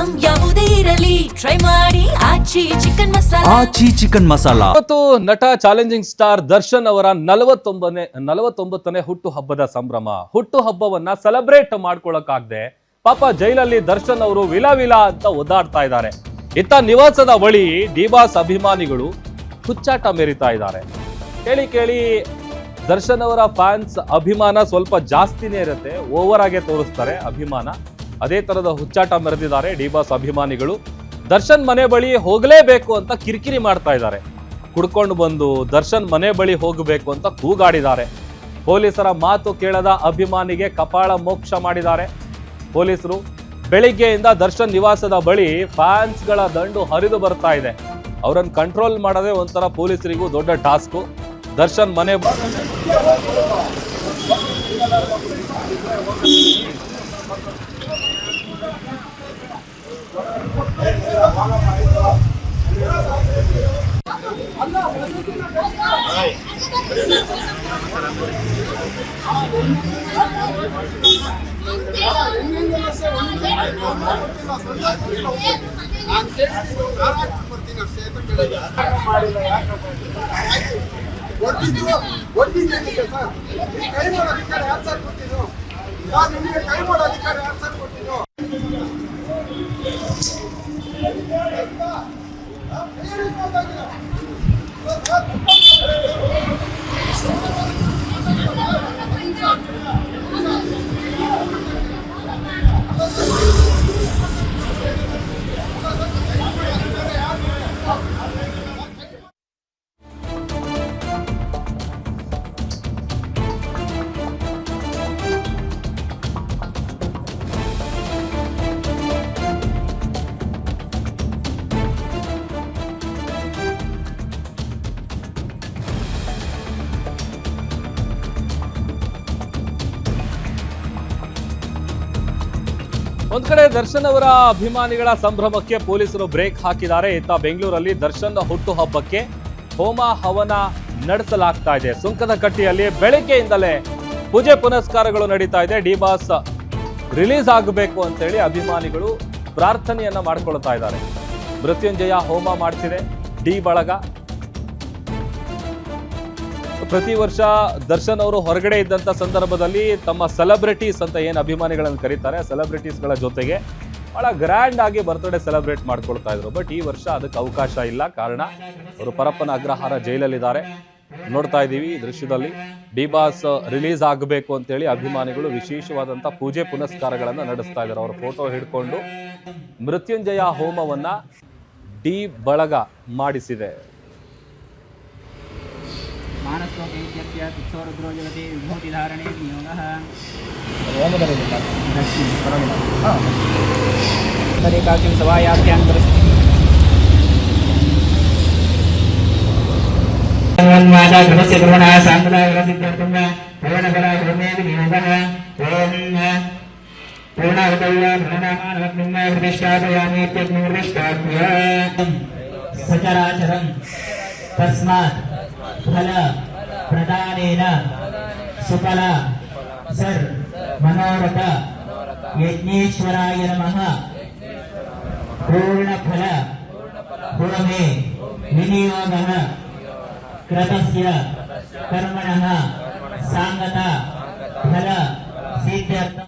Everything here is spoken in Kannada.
ಐಟಂ ಯಾವುದೇ ಇರಲಿ ಟ್ರೈ ಮಾಡಿ ಆಚಿ ಚಿಕನ್ ಮಸಾಲಾ. ಇವತ್ತು ನಟ ಚಾಲೆಂಜಿಂಗ್ ಸ್ಟಾರ್ ದರ್ಶನ್ ಅವರ 49ನೇ ಹುಟ್ಟು ಹಬ್ಬದ ಸಂಭ್ರಮ. ಹುಟ್ಟು ಹಬ್ಬವನ್ನ ಸೆಲೆಬ್ರೇಟ್ ಮಾಡ್ಕೊಳಕ್ಕಾಗದೆ ಪಾಪ ಜೈಲಲ್ಲಿ ದರ್ಶನ್ ಅವರು ವಿಲ ಅಂತ ಒದ್ದಾಡ್ತಾ ಇದ್ದಾರೆ. ಇತ್ತ ನಿವಾಸದ ಬಳಿ ಡಿಬಾಸ್ ಅಭಿಮಾನಿಗಳು ಹುಚ್ಚಾಟ ಮೆರಿತಾ ಇದ್ದಾರೆ. ಕೇಳಿ ದರ್ಶನ್ ಅವರ ಫ್ಯಾನ್ಸ್ ಅಭಿಮಾನ ಸ್ವಲ್ಪ ಜಾಸ್ತಿನೇ ಇರುತ್ತೆ, ಓವರ್ ಆಗೇ ತೋರಿಸ್ತಾರೆ ಅಭಿಮಾನ. ಅದೇ ತರದ ಹುಚ್ಚಾಟ ಮೆರೆದಿದ್ದಾರೆ ಡಿಬಾಸ್ ಅಭಿಮಾನಿಗಳು. ದರ್ಶನ್ ಮನೆ ಬಳಿ ಹೋಗಲೇಬೇಕು ಅಂತ ಕಿರಿಕಿರಿ ಮಾಡ್ತಾ ಇದ್ದಾರೆ. ಕುಡ್ಕೊಂಡು ಬಂದು ದರ್ಶನ್ ಮನೆ ಬಳಿ ಹೋಗಬೇಕು ಅಂತ ಕೂಗಾಡಿದ್ದಾರೆ. ಪೊಲೀಸರ ಮಾತು ಕೇಳದ ಅಭಿಮಾನಿಗೆ ಕಪಾಳ ಮೋಕ್ಷ ಮಾಡಿದ್ದಾರೆ ಪೊಲೀಸರು. ಬೆಳಿಗ್ಗೆಯಿಂದ ದರ್ಶನ್ ನಿವಾಸದ ಬಳಿ ಫ್ಯಾನ್ಸ್ಗಳ ದಂಡು ಹರಿದು ಬರ್ತಾ ಇದೆ. ಅವರನ್ನು ಕಂಟ್ರೋಲ್ ಮಾಡೋದೇ ಒಂಥರ ಪೊಲೀಸರಿಗೂ ದೊಡ್ಡ ಟಾಸ್ಕು. ದರ್ಶನ್ ಮನೆ ಒಂದ್ ಕಡೆ ದರ್ಶನ್ ಅವರ ಅಭಿಮಾನಿಗಳ ಸಂಭ್ರಮಕ್ಕೆ ಪೊಲೀಸರು ಬ್ರೇಕ್ ಹಾಕಿದ್ದಾರೆ. ಇತ್ತ ಬೆಂಗಳೂರಲ್ಲಿ ದರ್ಶನ್ ಹುಟ್ಟು ಹಬ್ಬಕ್ಕೆ ಹೋಮ ಹವನ ನಡೆಸಲಾಗ್ತಾ ಇದೆ. ಸುಂಕದಕಟ್ಟಿಯಲ್ಲಿ ಬೆಳಗ್ಗೆಯಿಂದಲೇ ಪೂಜೆ ಪುನಸ್ಕಾರಗಳು ನಡೀತಾ ಇದೆ. ಡಿಬಾಸ್ ರಿಲೀಸ್ ಆಗಬೇಕು ಅಂತೇಳಿ ಅಭಿಮಾನಿಗಳು ಪ್ರಾರ್ಥನೆಯನ್ನ ಮಾಡ್ಕೊಳ್ತಾ ಇದ್ದಾರೆ. ಮೃತ್ಯುಂಜಯ ಹೋಮ ಮಾಡಿಸಿದೆ ಡಿ ಬಳಗ. ಪ್ರತಿ ವರ್ಷ ದರ್ಶನ್ ಅವರು ಹೊರಗಡೆ ಇದ್ದಂತ ಸಂದರ್ಭದಲ್ಲಿ ತಮ್ಮ ಸೆಲೆಬ್ರಿಟೀಸ್ ಅಂತ ಏನು ಅಭಿಮಾನಿಗಳನ್ನು ಕರೀತಾರೆ, ಸೆಲೆಬ್ರಿಟೀಸ್ಗಳ ಜೊತೆಗೆ ಬಹಳ ಗ್ರ್ಯಾಂಡ್ ಆಗಿ ಬರ್ತ್ಡೇ ಸೆಲೆಬ್ರೇಟ್ ಮಾಡ್ಕೊಳ್ತಾ ಇದ್ರು. ಬಟ್ ಈ ವರ್ಷ ಅದಕ್ಕೆ ಅವಕಾಶ ಇಲ್ಲ. ಕಾರಣ ಅವರು ಪರಪ್ಪನ ಅಗ್ರಹಾರ ಜೈಲಲ್ಲಿದ್ದಾರೆ. ನೋಡ್ತಾ ಇದ್ದೀವಿ ಈ ದೃಶ್ಯದಲ್ಲಿ. ಡಿಬಾಸ್ ರಿಲೀಸ್ ಆಗಬೇಕು ಅಂತೇಳಿ ಅಭಿಮಾನಿಗಳು ವಿಶೇಷವಾದಂಥ ಪೂಜೆ ಪುನಸ್ಕಾರಗಳನ್ನು ನಡೆಸ್ತಾ ಇದ್ದಾರೆ. ಅವರ ಫೋಟೋ ಹಿಡ್ಕೊಂಡು ಮೃತ್ಯುಂಜಯ ಹೋಮವನ್ನ ಡಿ ಬಳಗ ಮಾಡಿಸಿದೆ. ಸಚರಾಚರಂ ತಸ್ಮಾತ್ ಫಲ ಪ್ರದಾನೇನ ಸುಫಲ ಸರ್ ಮನೋರಥ ಯಜ್ಞೇಶ್ವರಾಯ ನಮಃ ಪೂರ್ಣಫಲ ಹೋಮೇ ವಿನಿಯೋಗಃ ಕೃತಸ್ಯ ಕರ್ಮಣಃ ಸಾಂಗತ ಫಲ ಸಿದ್ಧ್ಯರ್ಥಂ.